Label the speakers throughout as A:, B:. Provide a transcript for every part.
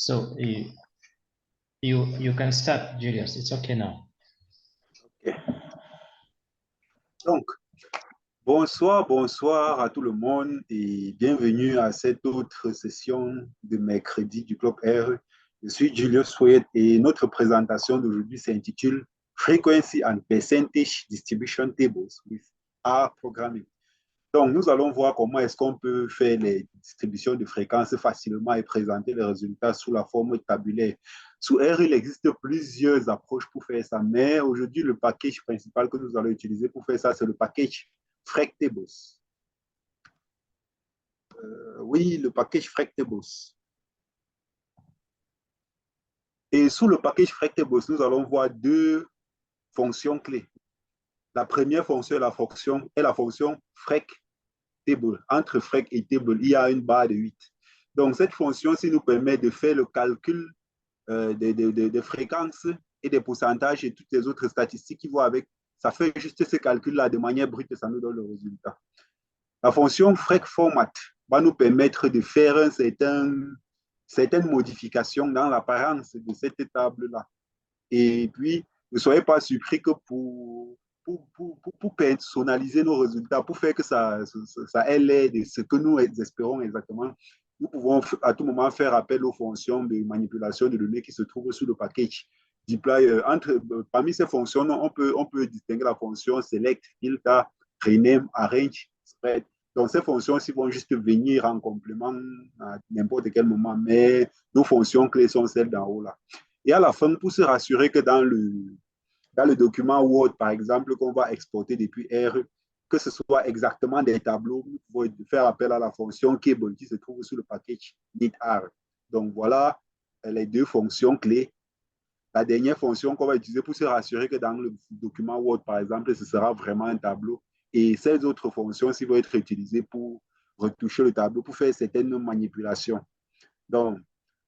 A: So you can start, Julius. It's okay now.
B: Okay. Donc, bonsoir à tout le monde et bienvenue à cette autre session de mercredi du Club R. Je suis Julius Fouet et notre présentation d'aujourd'hui s'intitule Frequency and Percentage Distribution Tables with R Programming. Donc, nous allons voir comment est-ce qu'on peut faire les distributions de fréquences facilement et présenter les résultats sous la forme tabulaire. Sous R, il existe plusieurs approches pour faire ça, mais aujourd'hui, le package principal que nous allons utiliser pour faire ça, c'est le package Fractables. Oui, le package Fractables. Et sous le package Fractables, nous allons voir deux fonctions clés. La première fonction est la fonction Frec. Table. Entre frec et table, il y a une barre de 8. Donc, cette fonction-ci nous permet de faire le calcul des fréquences et des pourcentages et toutes les autres statistiques qui vont avec. Ça fait juste ce calcul-là de manière brute et ça nous donne le résultat. La fonction frec format va nous permettre de faire certaines modifications dans l'apparence de cette table-là. Et puis, ne soyez pas surpris que pour personnaliser nos résultats, pour faire que ça ait l'air de ce que nous espérons exactement, nous pouvons à tout moment faire appel aux fonctions de manipulation de données qui se trouvent sous le package dplyr. Parmi ces fonctions, on peut distinguer la fonction select, filter, rename, arrange, spread. Donc, ces fonctions-ci vont juste venir en complément à n'importe quel moment, mais nos fonctions clés sont celles d'en haut là. Et à la fin, pour se rassurer que dans le document Word, par exemple, qu'on va exporter depuis R, que ce soit exactement des tableaux, nous pouvons faire appel à la fonction cable qui se trouve sous le package knitr. Donc, voilà les deux fonctions clés. La dernière fonction qu'on va utiliser pour se rassurer que dans le document Word, par exemple, ce sera vraiment un tableau. Et ces autres fonctions, vont être utilisées pour retoucher le tableau, pour faire certaines manipulations. Donc,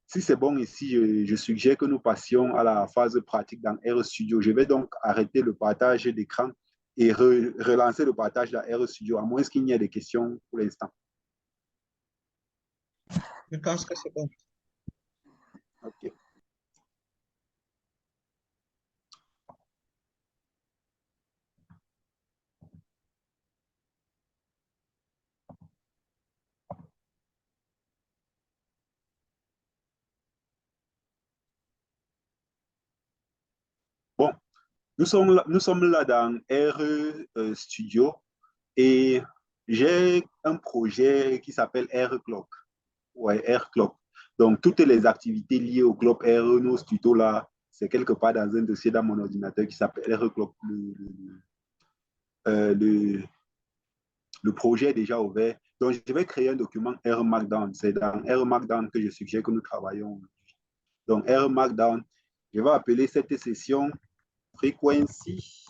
B: si c'est bon ici, je suggère que nous passions à la phase pratique dans RStudio. Je vais donc arrêter le partage d'écran et relancer le partage dans RStudio, à moins qu'il n'y ait des questions pour l'instant.
C: Je pense que c'est bon.
B: OK. Bon, nous sommes là dans RStudio et j'ai un projet qui s'appelle RClock. Ouais, RClock. Donc, toutes les activités liées au Club R, nos tutos là, c'est quelque part dans un dossier dans mon ordinateur qui s'appelle RClock. Le projet est déjà ouvert. Donc, je vais créer un document R Markdown. C'est dans R Markdown que je suggère que nous travaillons aujourd'hui. Donc, R Markdown, je vais appeler cette session Frequency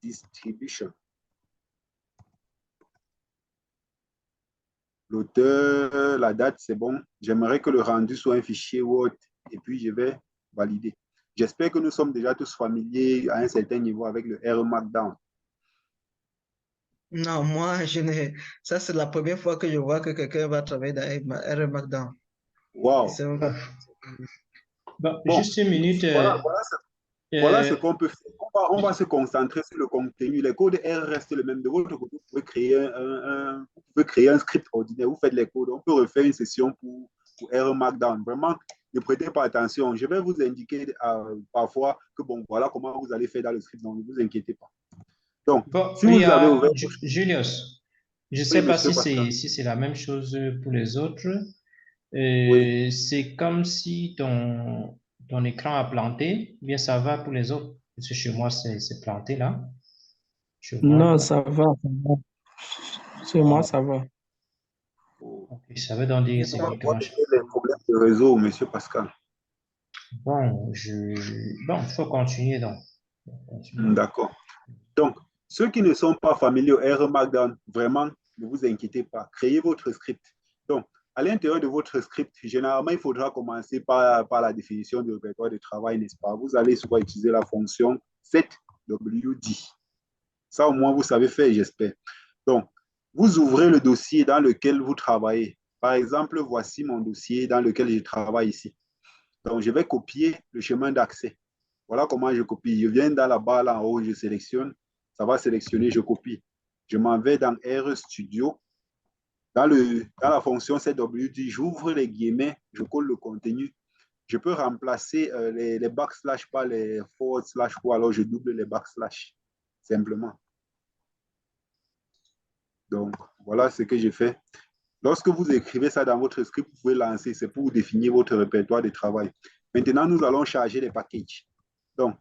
B: Distribution. L'auteur, la date, c'est bon. J'aimerais que le rendu soit un fichier Word et puis je vais valider. J'espère que nous sommes déjà tous familiers à un certain niveau avec le R Markdown.
C: Non, moi, je n'ai. Ça, c'est la première fois que je vois que quelqu'un va travailler dans R Markdown.
B: Wow.
A: Bon, juste une minute.
B: Voilà ce qu'on peut faire. On va se concentrer sur le contenu. Les codes R restent les mêmes. De votre côté, vous pouvez créer un script ordinaire. Vous faites les codes. On peut refaire une session pour R Markdown. Vraiment, ne prêtez pas attention. Je vais vous indiquer parfois que bon, voilà comment vous allez faire dans le script. Donc, ne vous inquiétez pas. Donc,
A: bon,
B: si vous avez ouvert...
A: Julius, je ne sais pas si c'est la même chose pour les autres.
B: Oui.
A: C'est comme si ton écran a planté, bien ça va pour les autres. Parce que chez moi, c'est planté là.
D: Non, ça va. Chez moi, ça va.
A: Okay, ça veut donc dire c'est uniquement...
B: les problèmes de réseau, monsieur Pascal.
A: Bon, il faut continuer donc.
B: D'accord. Donc, ceux qui ne sont pas familiers au R Markdown, vraiment, ne vous inquiétez pas. Créez votre script. Donc, à l'intérieur de votre script, généralement, il faudra commencer par la définition du répertoire de travail, n'est-ce pas? Vous allez souvent utiliser la fonction setWD. Ça, au moins, vous savez faire, j'espère. Donc, vous ouvrez le dossier dans lequel vous travaillez. Par exemple, voici mon dossier dans lequel je travaille ici. Donc, je vais copier le chemin d'accès. Voilà comment je copie. Je viens dans la barre là en haut, je sélectionne. Ça va sélectionner, je copie. Je m'en vais dans RStudio. Dans la fonction CWD, j'ouvre les guillemets, je colle le contenu. Je peux remplacer les backslash par les forward slash ou alors je double les backslash, simplement. Donc, voilà ce que j'ai fait. Lorsque vous écrivez ça dans votre script, vous pouvez lancer, c'est pour définir votre répertoire de travail. Maintenant, nous allons charger les packages. Donc,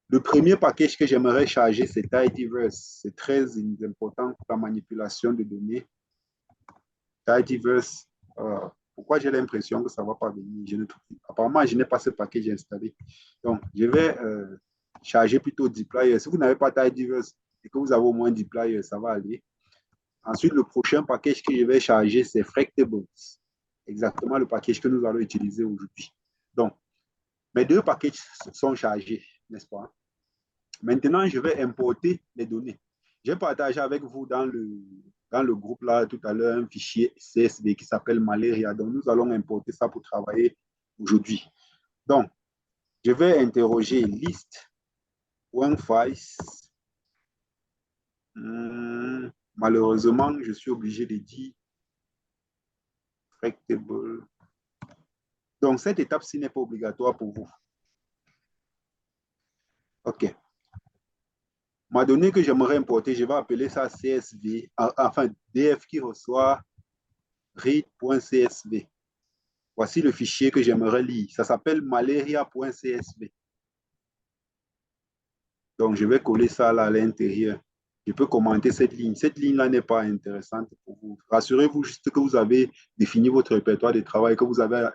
B: le premier package que j'aimerais charger, c'est Tidyverse. C'est très important pour la manipulation de données. Tidyverse, pourquoi j'ai l'impression que ça ne va pas venir? Apparemment, je n'ai pas ce package installé. Donc, je vais charger plutôt dplyr. Si vous n'avez pas Tidyverse et que vous avez au moins dplyr, ça va aller. Ensuite, le prochain package que je vais charger, c'est Fractables. Exactement le package que nous allons utiliser aujourd'hui. Donc, mes deux packages sont chargés, n'est-ce pas? Maintenant, je vais importer les données. J'ai partagé avec vous dans le groupe là tout à l'heure un fichier CSV qui s'appelle Malaria. Donc, nous allons importer ça pour travailler aujourd'hui. Donc, je vais interroger list.files. Malheureusement, je suis obligé de dire Fractable. Donc, cette étape-ci n'est pas obligatoire pour vous. OK. Ma donnée que j'aimerais importer, je vais appeler ça CSV, enfin DF qui reçoit read.csv. Voici le fichier que j'aimerais lire. Ça s'appelle malaria.csv. Donc, je vais coller ça là à l'intérieur. Je peux commenter cette ligne. Cette ligne-là n'est pas intéressante pour vous. Rassurez-vous juste que vous avez défini votre répertoire de travail, que vous avez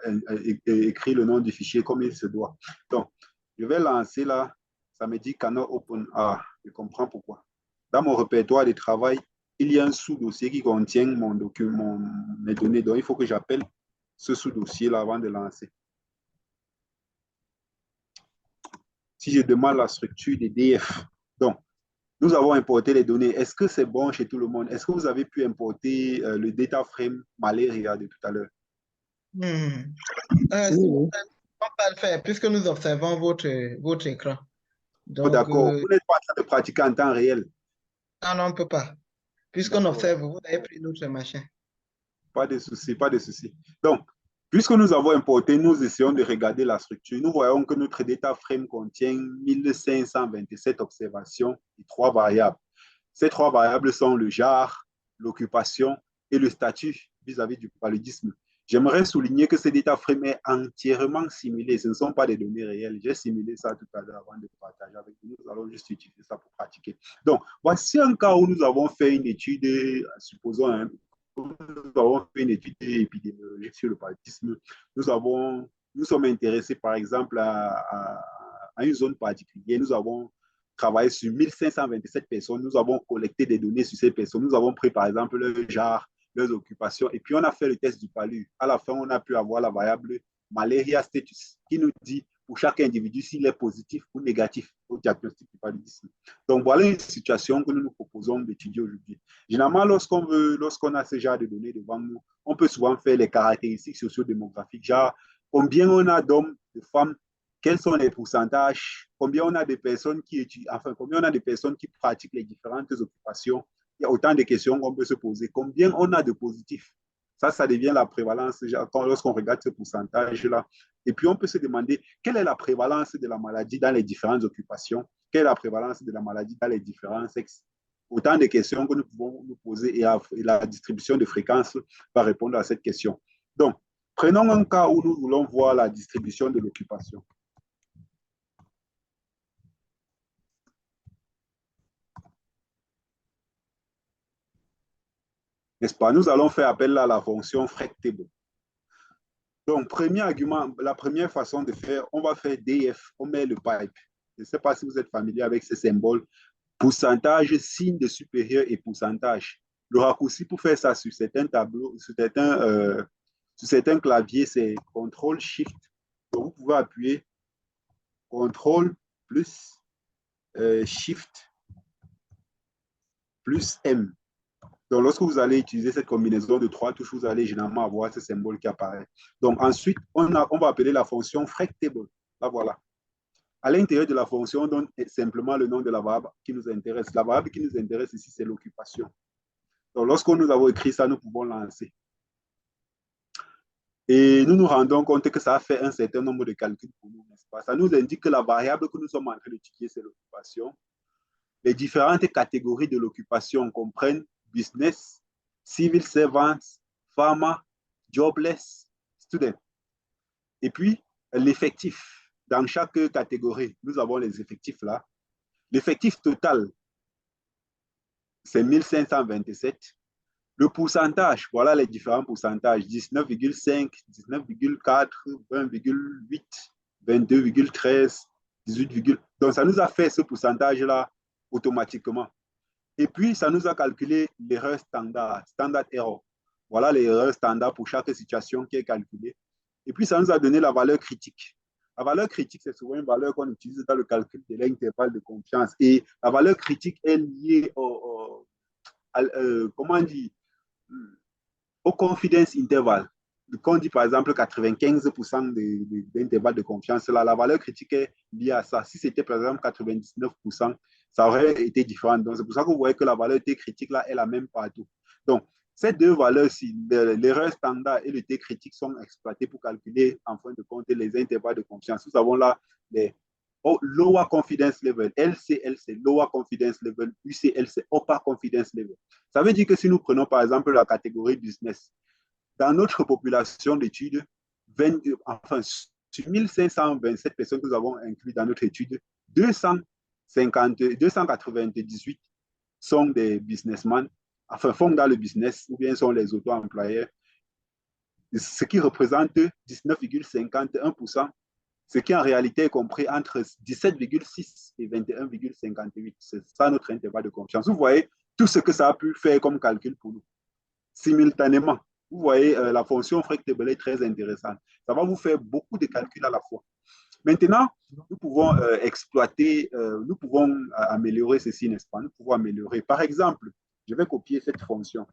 B: écrit le nom du fichier comme il se doit. Donc, je vais lancer là. Ça me dit cannot open. Ah, je comprends pourquoi. Dans mon répertoire de travail, il y a un sous-dossier qui contient mon document, mes données. Donc, il faut que j'appelle ce sous-dossier-là avant de lancer. Si je demande la structure des DF, donc, nous avons importé les données. Est-ce que c'est bon chez tout le monde? Est-ce que vous avez pu importer le data frame Malaria de tout à l'heure?
C: On va le faire puisque nous observons votre écran.
B: Donc, d'accord. Vous n'êtes pas en train de pratiquer en temps réel.
C: Non, on ne peut pas. Puisqu'on observe, vous avez pris notre machin.
B: Pas de souci, pas de souci. Donc, puisque nous avons importé, nous essayons de regarder la structure. Nous voyons que notre data frame contient 1527 observations et 3 variables. Ces 3 variables sont le genre, l'occupation et le statut vis-à-vis du paludisme. J'aimerais souligner que ce data frame est entièrement simulé. Ce ne sont pas des données réelles. J'ai simulé ça tout à l'heure avant de partager avec vous. Nous allons juste utiliser ça pour pratiquer. Donc, voici un cas où nous avons fait une étude, supposons, nous avons fait une étude épidémiologique sur le paludisme. Nous sommes intéressés, par exemple, à une zone particulière. Nous avons travaillé sur 1527 personnes. Nous avons collecté des données sur ces personnes. Nous avons pris, par exemple, leur genre, leurs occupations. Et puis, on a fait le test du palu. À la fin, on a pu avoir la variable malaria status qui nous dit pour chaque individu s'il est positif ou négatif au diagnostic du paludisme. Donc, voilà une situation que nous nous proposons d'étudier aujourd'hui. Généralement, lorsqu'on a ce genre de données devant nous, on peut souvent faire les caractéristiques sociodémographiques, genre combien on a d'hommes, de femmes, quels sont les pourcentages, combien on a de personnes qui étudient, enfin, combien on a de personnes qui pratiquent les différentes occupations. Il y a autant de questions qu'on peut se poser. Combien on a de positifs? Ça devient la prévalence lorsqu'on regarde ce pourcentage-là. Et puis, on peut se demander quelle est la prévalence de la maladie dans les différentes occupations, quelle est la prévalence de la maladie dans les différents sexes. Autant de questions que nous pouvons nous poser et la distribution de fréquences va répondre à cette question. Donc, prenons un cas où nous voulons voir la distribution de l'occupation. N'est-ce pas? Nous allons faire appel à la fonction Fractable. Donc, premier argument, la première façon de faire, on va faire DF, on met le pipe. Je ne sais pas si vous êtes familier avec ces symboles. Pourcentage, signe de supérieur et pourcentage. Le raccourci pour faire ça sur certains tableaux, sur certains claviers, c'est CTRL-SHIFT. Donc, vous pouvez appuyer CTRL plus SHIFT plus M. Donc, lorsque vous allez utiliser cette combinaison de 3 touches, vous allez généralement avoir ce symbole qui apparaît. Donc, ensuite, on va appeler la fonction FractTable. Là, voilà. À l'intérieur de la fonction, on donne simplement le nom de la variable qui nous intéresse. La variable qui nous intéresse ici, c'est l'occupation. Donc, lorsque nous avons écrit ça, nous pouvons lancer. Et nous nous rendons compte que ça a fait un certain nombre de calculs pour nous, n'est-ce pas? Ça nous indique que la variable que nous sommes en train d'étudier, c'est l'occupation. Les différentes catégories de l'occupation comprennent business, civil servants, farmer, jobless, student. Et puis, l'effectif. Dans chaque catégorie, nous avons les effectifs là. L'effectif total, c'est 1527. Le pourcentage, voilà les différents pourcentages, 19,5, 19,4, 20,8, 22,13, 18, donc ça nous a fait ce pourcentage-là automatiquement. Et puis, ça nous a calculé l'erreur standard, standard error. Voilà l'erreur standard pour chaque situation qui est calculée. Et puis, ça nous a donné la valeur critique. La valeur critique, c'est souvent une valeur qu'on utilise dans le calcul de l'intervalle de confiance. Et la valeur critique est liée comment on dit, au confidence interval. Quand on dit par exemple 95% d'intervalle de confiance, là, la valeur critique est liée à ça. Si c'était par exemple 99%, ça aurait été différent. Donc c'est pour ça que vous voyez que la valeur T critique là est la même partout. Donc ces deux valeurs-ci, l'erreur standard et le T critique, sont exploitées pour calculer en fin de compte les intervalles de confiance. Nous avons là les lower confidence level, LCLC, lower confidence level, UCLC, upper confidence level. Ça veut dire que si nous prenons par exemple la catégorie business, dans notre population d'études, enfin, sur 1527 personnes que nous avons inclus dans notre étude, 298 sont des businessmen, enfin font dans le business ou bien sont les auto-employeurs, ce qui représente 19,51%, ce qui en réalité est compris entre 17,6 et 21,58. C'est ça notre intervalle de confiance. Vous voyez tout ce que ça a pu faire comme calcul pour nous. Simultanément, vous voyez, la fonction FractTable est très intéressante. Ça va vous faire beaucoup de calculs à la fois. Maintenant, nous pouvons exploiter, nous pouvons améliorer ceci, n'est-ce pas? Nous pouvons améliorer. Par exemple, je vais copier cette fonction,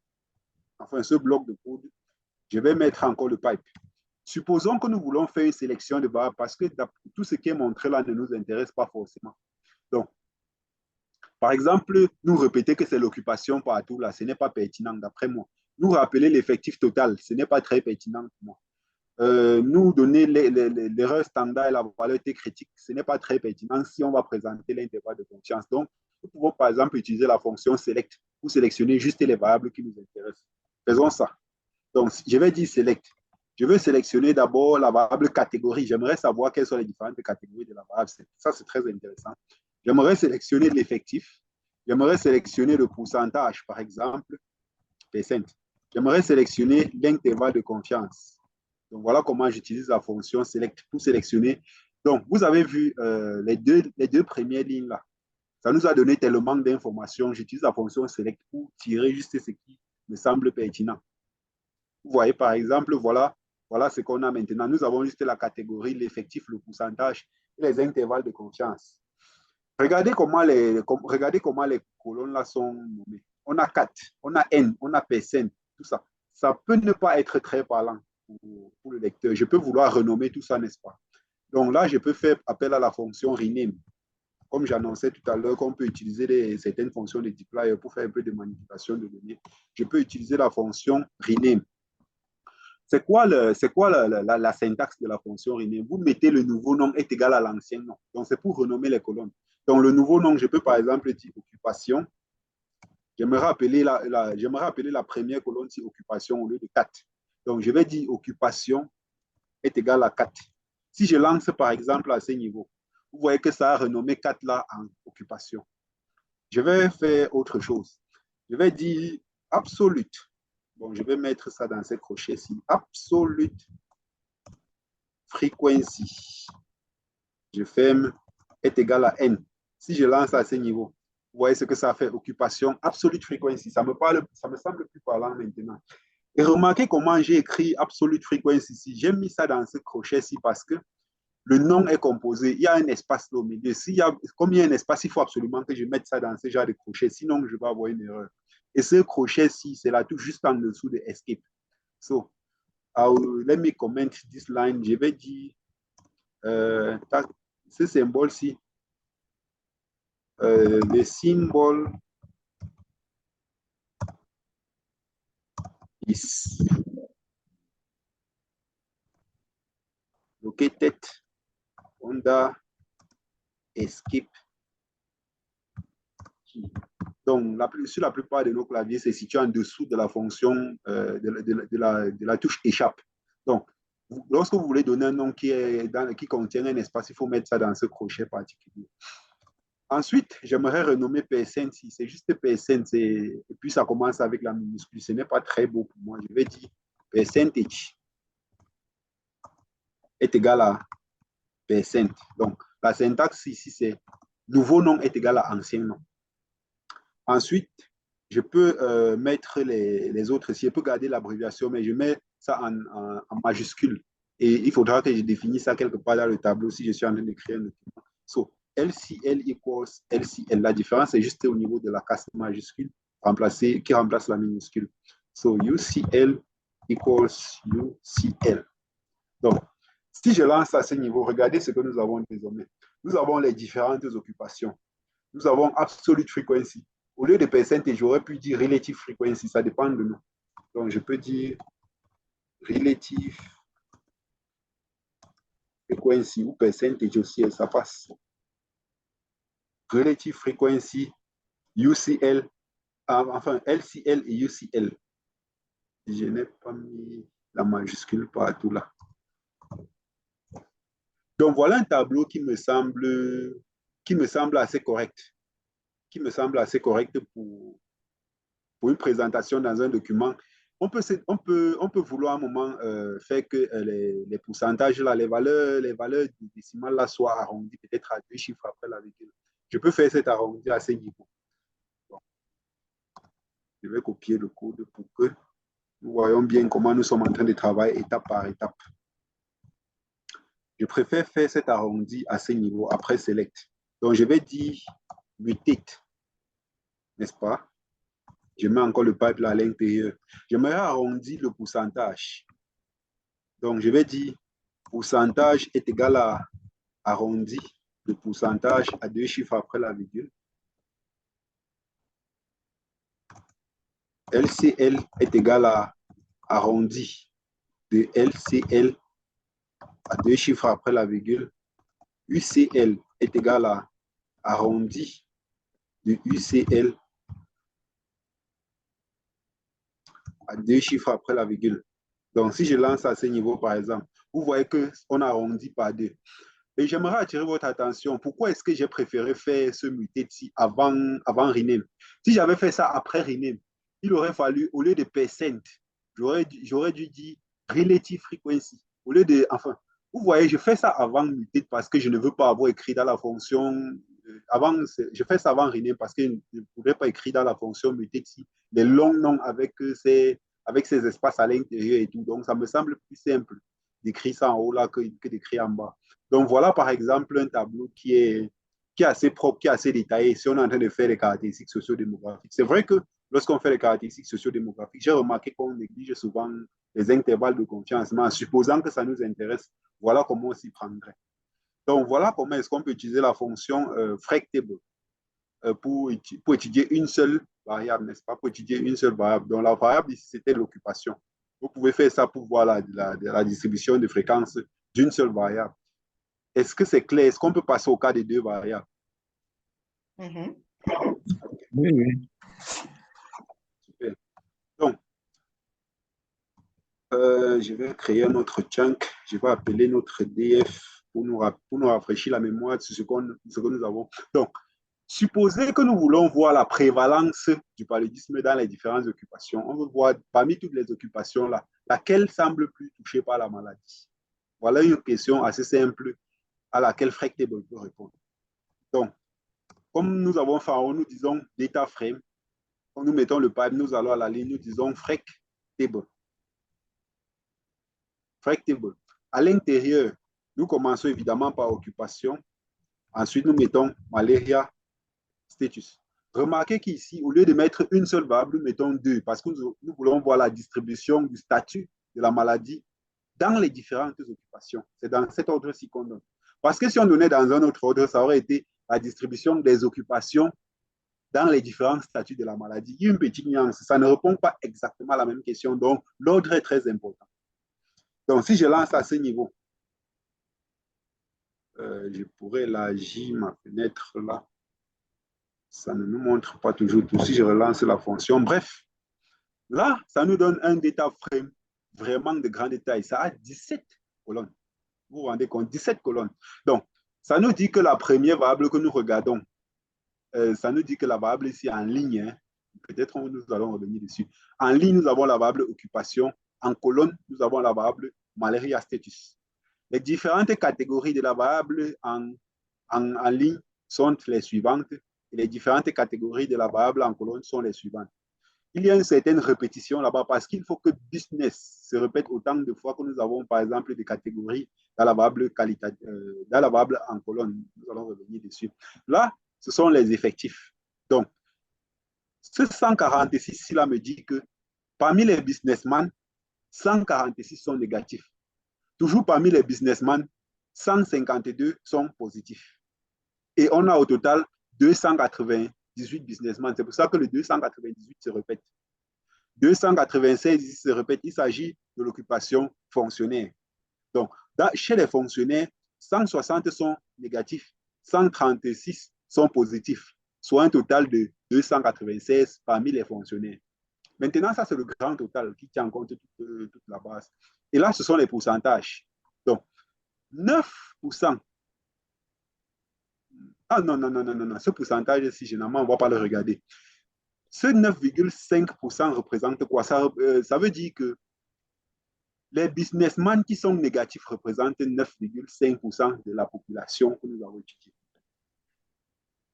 B: enfin ce bloc de code. Je vais mettre encore le pipe. Supposons que nous voulons faire une sélection de variables parce que tout ce qui est montré là ne nous intéresse pas forcément. Donc, par exemple, nous répéter que c'est l'occupation partout là, ce n'est pas pertinent d'après moi. Nous rappeler l'effectif total, ce n'est pas très pertinent pour moi. Nous donner l'erreur standard et la valeur T critique, ce n'est pas très pertinent si on va présenter l'intervalle de confiance. Donc, nous pouvons par exemple utiliser la fonction select pour sélectionner juste les variables qui nous intéressent. Faisons ça. Donc, je vais dire select. Je veux sélectionner d'abord la variable catégorie. J'aimerais savoir quelles sont les différentes catégories de la variable. Ça, c'est très intéressant. J'aimerais sélectionner l'effectif. J'aimerais sélectionner le pourcentage, par exemple, %. J'aimerais sélectionner l'intervalle de confiance. Donc, voilà comment j'utilise la fonction select pour sélectionner. Donc, vous avez vu les deux premières lignes là. Ça nous a donné tellement d'informations. J'utilise la fonction select pour tirer juste ce qui me semble pertinent. Vous voyez, par exemple, voilà ce qu'on a maintenant. Nous avons juste la catégorie, l'effectif, le pourcentage et les intervalles de confiance. Regardez comment les colonnes là sont nommées. On a 4, on a N, on a %, tout ça. Ça peut ne pas être très parlant pour le lecteur. Je peux vouloir renommer tout ça, n'est-ce pas? Donc là, je peux faire appel à la fonction rename. Comme j'annonçais tout à l'heure qu'on peut utiliser certaines fonctions de deployer pour faire un peu de manipulation de données. Je peux utiliser la fonction rename. C'est quoi la syntaxe de la fonction rename? Vous mettez le nouveau nom est égal à l'ancien nom. Donc, c'est pour renommer les colonnes. Donc, le nouveau nom, je peux par exemple dire occupation. J'aimerais appeler la première colonne si occupation au lieu de 4. Donc, je vais dire occupation est égal à 4. Si je lance par exemple à ce niveau, vous voyez que ça a renommé 4 là en occupation. Je vais faire autre chose. Je vais dire absolute. Bon, je vais mettre ça dans ces crochets-ci. Absolute frequency. Je ferme est égal à N. Si je lance à ce niveau, vous voyez ce que ça fait, occupation, absolute frequency. Ça me semble plus parlant maintenant. Et remarquez comment j'ai écrit absolute frequency ici. J'ai mis ça dans ce crochet-ci parce que le nom est composé. Il y a un espace au milieu. Comme il y a un espace, il faut absolument que je mette ça dans ce genre de crochet. Sinon, je vais avoir une erreur. Et ce crochet-ci, c'est la touche juste en dessous de Escape. So, let me comment this line. Je vais dire ce symbole-ci, le symbole is located under Escape key. Donc, sur la plupart de nos claviers, c'est situé en dessous de la fonction de la touche échappe. Donc, lorsque vous voulez donner un nom qui contient un espace, il faut mettre ça dans ce crochet particulier. Ensuite, j'aimerais renommer PSN si c'est juste PSN, et puis ça commence avec la minuscule. Ce n'est pas très beau pour moi. Je vais dire percentage est égal à percent. Donc, la syntaxe ici, c'est nouveau nom est égal à ancien nom. Ensuite, je peux mettre les autres. Si je peux garder l'abréviation, mais je mets ça en majuscule. Et il faudra que je définisse ça quelque part dans le tableau si je suis en train d'écrire un document. So, LCL equals LCL. La différence est juste au niveau de la case majuscule qui remplace la minuscule. So, UCL equals UCL. Donc, si je lance à ce niveau, regardez ce que nous avons désormais. Nous avons les différentes occupations. Nous avons absolute frequency. Au lieu de percentage, j'aurais pu dire relative frequency. Ça dépend de nous. Donc, je peux dire relative frequency ou percentage aussi, ça passe. Relative frequency, UCL, enfin LCL et UCL. Je n'ai pas mis la majuscule partout là. Donc, voilà un tableau qui me semble assez correct. Qui me semble assez correct pour une présentation dans un document. On peut vouloir à un moment faire que les pourcentages, là, les valeurs décimales là, soient arrondies peut-être à 2 chiffres après la virgule. Je peux faire cet arrondi à ce niveau. Bon. Je vais copier le code pour que nous voyons bien comment nous sommes en train de travailler étape par étape. Je préfère faire cet arrondi à ce niveau après select. Donc, je vais dire mutate, n'est-ce pas? Je mets encore le pipe là à l'intérieur. J'aimerais arrondir le pourcentage. Donc, je vais dire pourcentage est égal à arrondi le pourcentage à 2 chiffres après la virgule. LCL est égal à arrondi de LCL à 2 chiffres après la virgule. UCL est égal à arrondi de UCL à 2 chiffres après la virgule. Donc, si je lance à ce niveau, par exemple, vous voyez qu'on arrondit par 2. Et j'aimerais attirer votre attention. Pourquoi est-ce que j'ai préféré faire ce mutate-ci avant rename? Si j'avais fait ça après rename, il aurait fallu, au lieu de percent, j'aurais dû dire relative frequency. Au lieu de, enfin, vous voyez, je fais ça avant mutate parce que je ne veux pas avoir écrit dans la fonction, je fais ça avant rename parce que je ne voudrais pas écrire dans la fonction mutate les longs noms avec ces espaces à l'intérieur et tout. Donc, ça me semble plus simple d'écrire ça en haut là que d'écrire en bas. Donc, voilà par exemple un tableau qui est assez propre, qui est assez détaillé si on est en train de faire les caractéristiques sociodémographiques. C'est vrai que lorsqu'on fait les caractéristiques sociodémographiques, j'ai remarqué qu'on néglige souvent les intervalles de confiance, mais en supposant que ça nous intéresse, voilà comment on s'y prendrait. Donc, voilà comment est-ce qu'on peut utiliser la fonction FREC-table pour étudier une seule variable, n'est-ce pas? Pour étudier une seule variable. Donc, la variable ici, c'était l'occupation. Vous pouvez faire ça pour voir la distribution de fréquence d'une seule variable. Est-ce que c'est clair? Est-ce qu'on peut passer au cas des 2 variables?
C: Mm-hmm.
D: Okay. Oui, oui.
B: Super. Donc, je vais créer un autre chunk. Je vais appeler notre DF pour nous rafraîchir la mémoire de ce que nous avons. Donc, supposez que nous voulons voir la prévalence du paludisme dans les différentes occupations. On veut voir parmi toutes les occupations là, laquelle semble plus touchée par la maladie. Voilà une question assez simple à laquelle FREC-table peut répondre. Donc, comme nous avons fait, nous disons data frame, quand nous mettons le pipe, nous allons à la ligne, nous disons FREC-table. FREC-table. À l'intérieur, nous commençons évidemment par occupation. Ensuite, nous mettons malaria status. Remarquez qu'ici, au lieu de mettre une seule variable, nous mettons deux, parce que nous voulons voir la distribution du statut de la maladie dans les différentes occupations. C'est dans cet ordre-ci qu'on donne. Parce que si on donnait dans un autre ordre, ça aurait été la distribution des occupations dans les différents statuts de la maladie. Il y a une petite nuance. Ça ne répond pas exactement à la même question. Donc, l'ordre est très important. Donc, si je lance à ce niveau, je pourrais élargir ma fenêtre là. Ça ne nous montre pas toujours tout. Si je relance la fonction, bref, là, ça nous donne un data frame vraiment de grand détail. Ça a 17 colonnes. Vous vous rendez compte, 17 colonnes. Donc, ça nous dit que la première variable que nous regardons, ça nous dit que la variable ici en ligne, hein, peut-être nous allons revenir dessus. En ligne, nous avons la variable occupation. En colonne, nous avons la variable malaria status. Les différentes catégories de la variable en ligne sont les suivantes. Et les différentes catégories de la variable en colonne sont les suivantes. Il y a une certaine répétition là-bas parce qu'il faut que business se répète autant de fois que nous avons, par exemple, des catégories dans la variable, dans la variable en colonne. Nous allons revenir dessus. Là, ce sont les effectifs. Donc, ce 146 ici-là me dit que parmi les businessmen, 146 sont négatifs. Toujours parmi les businessmen, 152 sont positifs. Et on a au total 298 businessmen. C'est pour ça que le 298 se répète. 296 ici se répète. Il s'agit de l'occupation fonctionnaire. Donc, chez les fonctionnaires, 160 sont négatifs, 136 sont positifs, soit un total de 296 parmi les fonctionnaires. Maintenant, ça, c'est le grand total qui tient en compte toute la base. Et là, ce sont les pourcentages. Donc, 9%. Ah non, non, non, non, non, non. Ce pourcentage-ci, généralement, on ne va pas le regarder. Ce 9,5% représente quoi? Ça veut dire que les businessmen qui sont négatifs représentent 9,5% de la population que nous avons étudiée.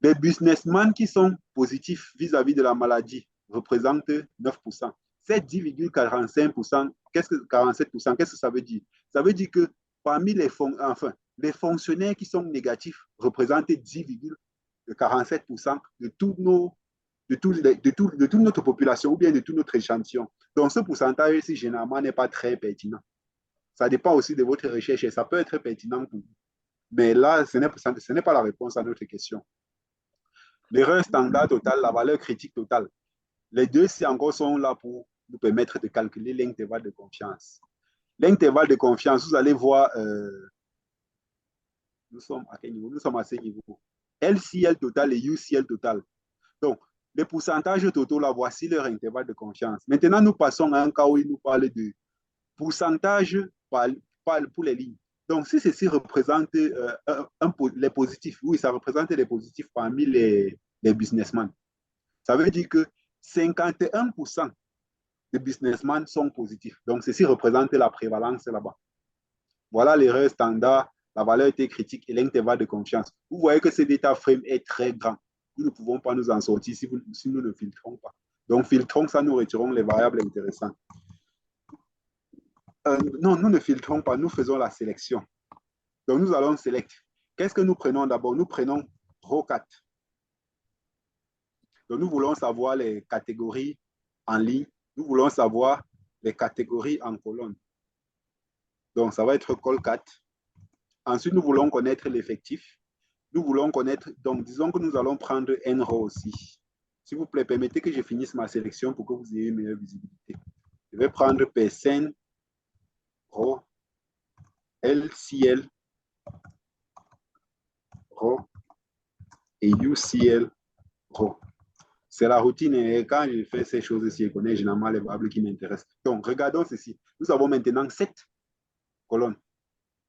B: Les businessmen qui sont positifs vis-à-vis de la maladie représentent 9%. C'est 10,45%. Qu'est-ce que 47%? Qu'est-ce que ça veut dire? Ça veut dire que parmi les fonctionnaires qui sont négatifs représentent 10,47% de toute notre population ou bien de tout notre échantillon. Donc, ce pourcentage-ci, généralement, n'est pas très pertinent. Ça dépend aussi de votre recherche et ça peut être pertinent pour vous. Mais là, ce n'est pas la réponse à notre question. L'erreur standard totale, la valeur critique totale. Les deux, si encore, sont là pour nous permettre de calculer l'intervalle de confiance. L'intervalle de confiance, vous allez voir, nous sommes à quel niveau? Nous sommes à ce niveau. LCL total et UCL total. Donc, les pourcentages totaux, là, voici leur intervalle de confiance. Maintenant, nous passons à un cas où il nous parle de pourcentage pour les lignes. Donc, si ceci représente les positifs, oui, ça représente les positifs parmi les businessmen. Ça veut dire que 51% des businessmen sont positifs. Donc, ceci représente la prévalence là-bas. Voilà l'erreur standard, la valeur était critique et l'intervalle de confiance. Vous voyez que ce data frame est très grand. Nous ne pouvons pas nous en sortir si nous ne filtrons pas. Donc, filtrons ça, nous retirons les variables intéressantes. Non, nous ne filtrons pas, nous faisons la sélection. Donc, nous allons sélectionner. Qu'est-ce que nous prenons d'abord? Nous prenons row 4. Donc, nous voulons savoir les catégories en ligne. Nous voulons savoir les catégories en colonne. Donc, ça va être col 4. Ensuite, nous voulons connaître l'effectif. Nous voulons connaître, donc disons que nous allons prendre N row aussi. S'il vous plaît, permettez que je finisse ma sélection pour que vous ayez une meilleure visibilité. Je vais prendre PSN, row, LCL, row et UCL, row. C'est la routine et quand je fais ces choses-ci, je connais généralement les variables qui m'intéressent. Donc, regardons ceci. Nous avons maintenant 7 colonnes.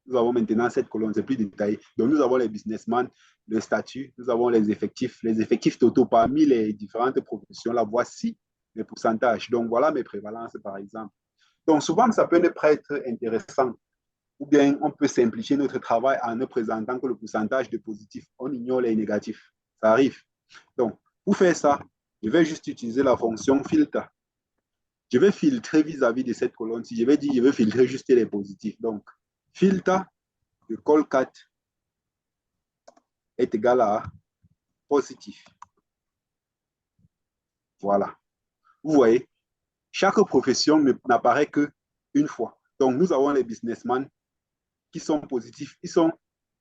B: Nous avons maintenant 7 colonnes, c'est plus détaillé. Donc, nous avons les businessmen, le statut, nous avons les effectifs totaux parmi les différentes professions. Là, voici les pourcentages. Donc, voilà mes prévalences, par exemple. Donc, souvent, ça peut ne pas être intéressant. Ou bien, on peut simplifier notre travail en ne présentant que le pourcentage de positifs. On ignore les négatifs. Ça arrive. Donc, pour faire ça, je vais juste utiliser la fonction filtre. Je vais filtrer vis-à-vis de cette colonne-ci. Je vais dire, je vais filtrer juste les positifs. Donc, filtre de col 4 est égal à positif. Voilà. Vous voyez, chaque profession n'apparaît qu'une fois. Donc, nous avons les businessmen qui sont positifs. Ils sont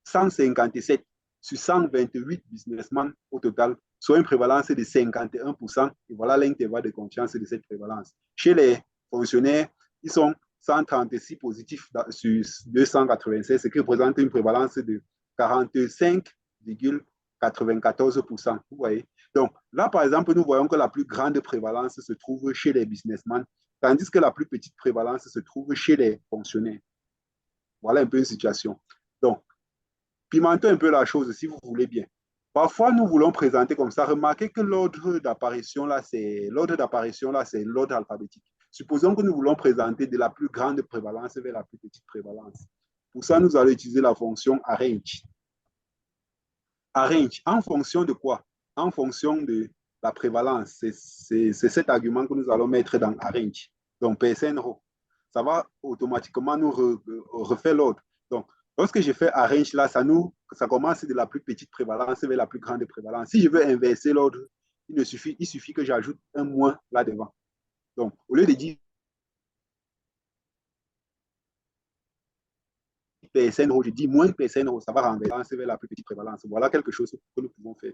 B: 157 sur 128 businessmen au total, soit une prévalence de 51%. Et voilà l'intervalle de confiance de cette prévalence. Chez les fonctionnaires, ils sont 136 positifs sur 296, ce qui représente une prévalence de 45,94%. Vous voyez? Donc, là, par exemple, nous voyons que la plus grande prévalence se trouve chez les businessmen, tandis que la plus petite prévalence se trouve chez les fonctionnaires. Voilà un peu une situation. Donc, pimentons un peu la chose si vous voulez bien. Parfois, nous voulons présenter comme ça. Remarquez que l'ordre d'apparition, là, c'est l'ordre alphabétique. Supposons que nous voulons présenter de la plus grande prévalence vers la plus petite prévalence. Pour ça, nous allons utiliser la fonction arrange. Arrange, en fonction de quoi? En fonction de la prévalence. C'est cet argument que nous allons mettre dans arrange. Donc, PSN row. Ça va automatiquement nous refaire l'ordre. Donc, lorsque je fais arrange là, ça commence de la plus petite prévalence vers la plus grande prévalence. Si je veux inverser l'ordre, il suffit que j'ajoute un moins là devant. Donc, au lieu de dire PSN row, je dis moins PSN row, ça va renverser vers la plus petite prévalence. Voilà quelque chose que nous pouvons faire.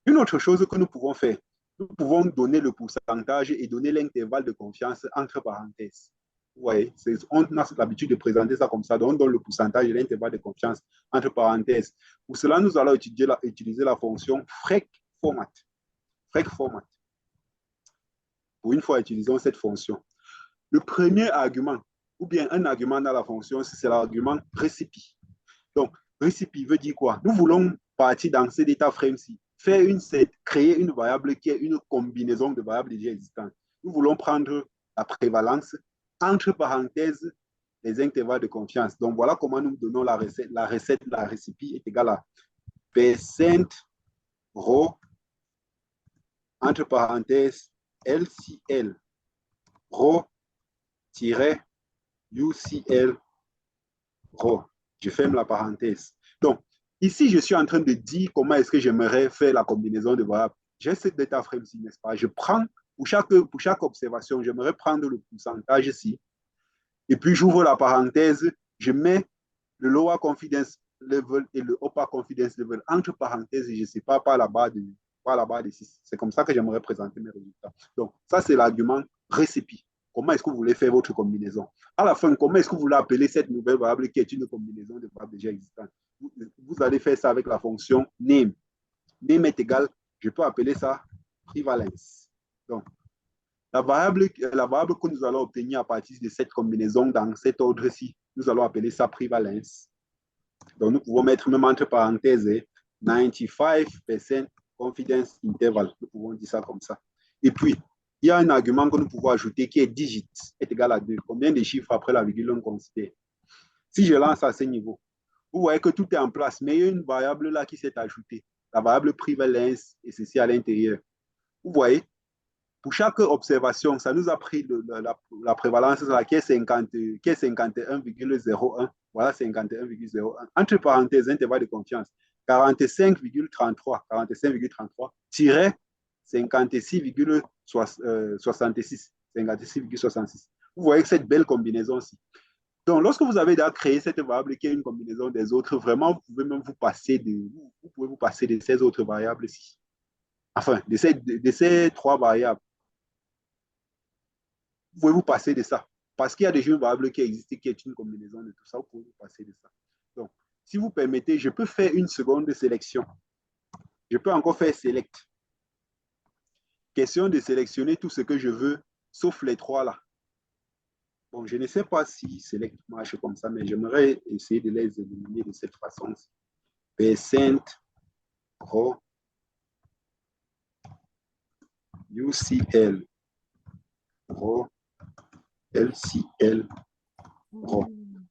B: Une autre chose que nous pouvons faire, nous pouvons donner le pourcentage et donner l'intervalle de confiance entre parenthèses. Vous voyez, on a l'habitude de présenter ça comme ça, donc on donne le pourcentage et l'intervalle de confiance entre parenthèses. Pour cela, nous allons utiliser la fonction frec format. Frec format. Pour une fois, utilisons cette fonction. Le premier argument, ou bien un argument dans la fonction, c'est l'argument recipe. Donc, recipe veut dire quoi? Nous voulons partir dans cet état frame-ci, faire une set, créer une variable qui est une combinaison de variables déjà existantes. Nous voulons prendre la prévalence, entre parenthèses, les intervalles de confiance. Donc, voilà comment nous donnons la recette. La recipe est égale à percent row, entre parenthèses, LCL, row, UCL, row. Je ferme la parenthèse. Donc, ici, je suis en train de dire comment est-ce que j'aimerais faire la combinaison de variables. J'ai cette data frame-ci, n'est-ce pas? Je prends, pour chaque observation, j'aimerais prendre le pourcentage ici. Et puis, j'ouvre la parenthèse, je mets le lower confidence level et le upper confidence level entre parenthèses, et je ne sais pas, par la barre de 6. C'est comme ça que j'aimerais présenter mes résultats. Donc, ça, c'est l'argument recipe. Comment est-ce que vous voulez faire votre combinaison? À la fin, comment est-ce que vous voulez appeler cette nouvelle variable qui est une combinaison de variables déjà existantes? Vous allez faire ça avec la fonction name. Name est égal, je peux appeler ça prévalence. Donc, la variable que nous allons obtenir à partir de cette combinaison dans cet ordre-ci, nous allons appeler ça prévalence. Donc, nous pouvons mettre même entre parenthèses 95% confidence interval. Nous pouvons dire ça comme ça. Et puis, il y a un argument que nous pouvons ajouter qui est digit, est égal à 2. Combien de chiffres après la virgule on considère? Si je lance à ce niveau, vous voyez que tout est en place, mais il y a une variable là qui s'est ajoutée, la variable prévalence, et ceci à l'intérieur. Vous voyez, pour chaque observation, ça nous a pris la prévalence là, qui est 51,01. Voilà, 51,01. Entre parenthèses, intervalle de confiance, 45,33. 45,33 tiré 56,66. 56,66. Vous voyez que cette belle combinaison-ci. Donc, lorsque vous avez déjà créé cette variable qui est une combinaison des autres, vraiment, vous pouvez même vous passer de ces autres variables-ci. Enfin, de ces trois variables. Vous pouvez vous passer de ça. Parce qu'il y a déjà une variable qui existe qui est une combinaison de tout ça. Vous pouvez vous passer de ça. Donc, si vous permettez, je peux faire une seconde sélection. Je peux encore faire select. Question de sélectionner tout ce que je veux, sauf les trois là. Bon, je ne sais pas si select marche comme ça, mais j'aimerais essayer de les éliminer de cette façon. Percent row UCL row LCL row.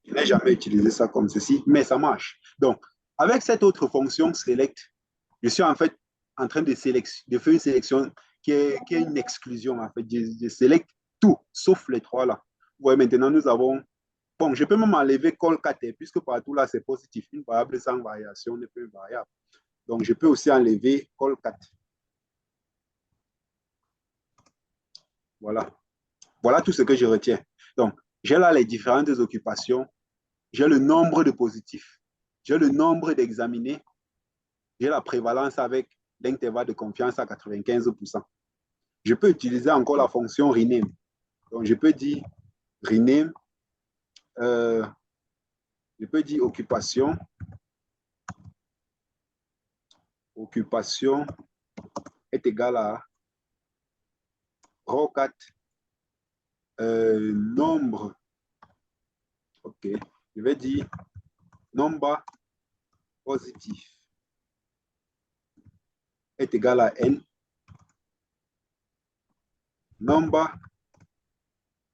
B: Je n'ai jamais utilisé ça comme ceci, mais ça marche. Donc, avec cette autre fonction select, je suis en fait en train de faire une sélection qui est une exclusion. En fait, je sélecte tout, sauf les trois là. Vous voyez, maintenant, nous avons... Bon, je peux même enlever call4, puisque partout là, c'est positif. Une variable sans variation n'est pas une variable. Donc, je peux aussi enlever call4. Voilà. Voilà tout ce que je retiens. Donc, j'ai là les différentes occupations, j'ai le nombre de positifs, j'ai le nombre d'examinés, j'ai la prévalence avec l'intervalle de confiance à 95%. Je peux utiliser encore la fonction rename. Donc, je peux dire rename, je peux dire occupation. Occupation est égale à rho 4, nombre. OK. Je vais dire nombre positif est égal à n. Nombre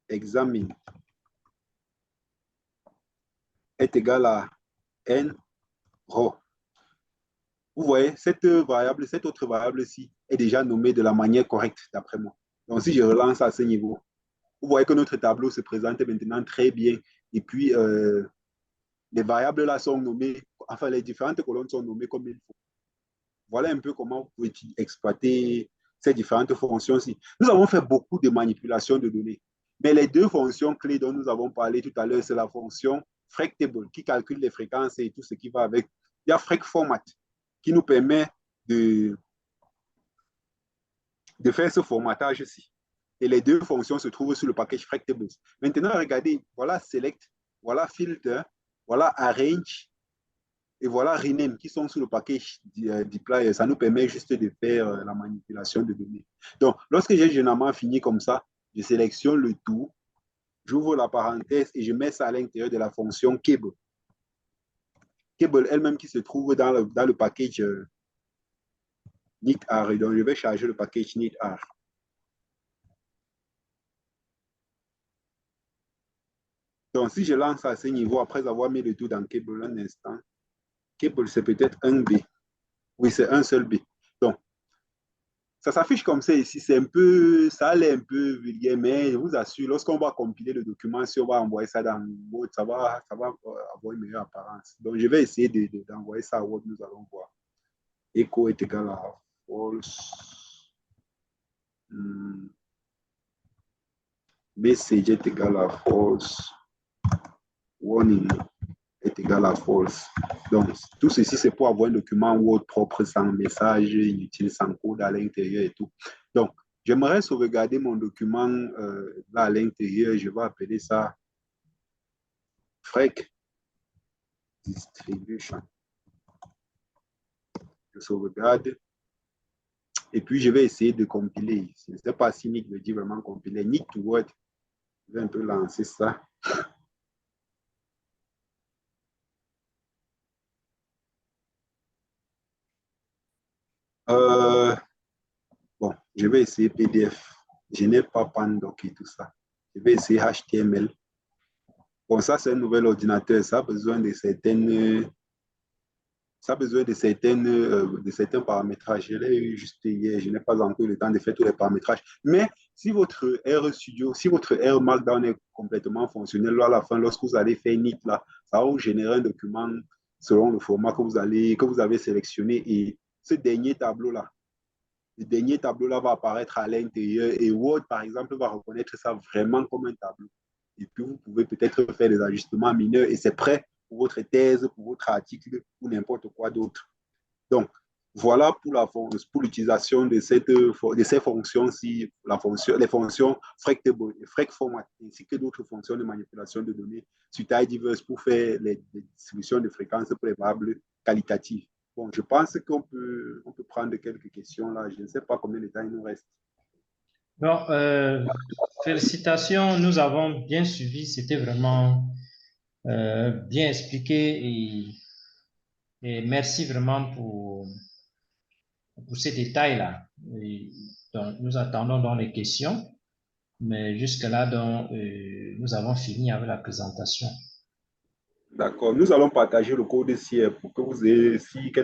B: examen est égal à n rho. Vous voyez, cette autre variable-ci est déjà nommée de la manière correcte, d'après moi. Donc, si je relance à ce niveau, vous voyez que notre tableau se présente maintenant très bien. Et puis, les variables là sont nommées, enfin, les différentes colonnes sont nommées comme il faut. Voilà un peu comment vous pouvez exploiter ces différentes fonctions-ci. Nous avons fait beaucoup de manipulations de données. Mais les deux fonctions clés dont nous avons parlé tout à l'heure, c'est la fonction FracTable qui calcule les fréquences et tout ce qui va avec. Il y a FracFormat qui nous permet de faire ce formatage-ci. Et les deux fonctions se trouvent sur le package FracTables. Maintenant, regardez, voilà Select, voilà Filter, voilà Arrange et voilà Rename qui sont sur le package Deploy. Ça nous permet juste de faire la manipulation de données. Donc, lorsque j'ai généralement fini comme ça, je sélectionne le tout, j'ouvre la parenthèse et je mets ça à l'intérieur de la fonction Cable. Cable elle-même qui se trouve dans le package NITR. Donc, je vais charger le package NITR. Donc, si je lance à ce niveau, après avoir mis le tout dans Cable un instant, Cable, c'est peut-être un B. Oui, c'est un seul B. Donc, ça s'affiche comme ça ici. C'est un peu, ça a l'air un peu vulgaire, mais je vous assure, lorsqu'on va compiler le document, si on va envoyer ça dans Word, ça va avoir une meilleure apparence. Donc, je vais essayer d'envoyer ça à Word, nous allons voir. Echo est égal à false. Message est égal à false. Warning est égal à false. Donc, tout ceci, c'est pour avoir un document Word propre, sans message inutile, sans code à l'intérieur et tout. Donc, j'aimerais sauvegarder mon document là à l'intérieur. Je vais appeler ça Frec Distribution. Je sauvegarde. Et puis, je vais essayer de compiler. Je ne sais pas si Nick veut dire vraiment compiler. Nick to Word. Je vais un peu lancer ça. Bon, je vais essayer PDF. Je n'ai pas Pandoc et tout ça. Je vais essayer HTML. Bon, ça, c'est un nouvel ordinateur. Ça a besoin de certaines... Ça a besoin de certains paramétrages. Je l'ai eu juste hier. Je n'ai pas encore le temps de faire tous les paramétrages. Mais si votre RStudio, si votre R Markdown est complètement fonctionnel, là, à la fin, lorsque vous allez faire NIT, là, ça va vous générer un document selon le format que vous avez sélectionné. Et ce dernier tableau-là, le dernier tableau-là va apparaître à l'intérieur et Word, par exemple, va reconnaître ça vraiment comme un tableau. Et puis, vous pouvez peut-être faire des ajustements mineurs et c'est prêt pour votre thèse, pour votre article ou n'importe quoi d'autre. Donc, voilà pour l'utilisation de ces fonctions-ci, les fonctions FracTable et FracFormat, ainsi que d'autres fonctions de manipulation de données sur Tidyverse pour faire les distributions de fréquences pour les variables qualitatives. Bon, je pense qu'on peut prendre quelques questions là. Je ne sais pas combien de temps il nous reste.
A: Bon, félicitations, nous avons bien suivi, c'était vraiment bien expliqué et merci vraiment pour ces détails-là. Donc, nous attendons dans les questions, mais jusque-là, nous avons fini avec la présentation.
B: D'accord, nous allons partager le code ici pour que vous ayez, si quelqu'un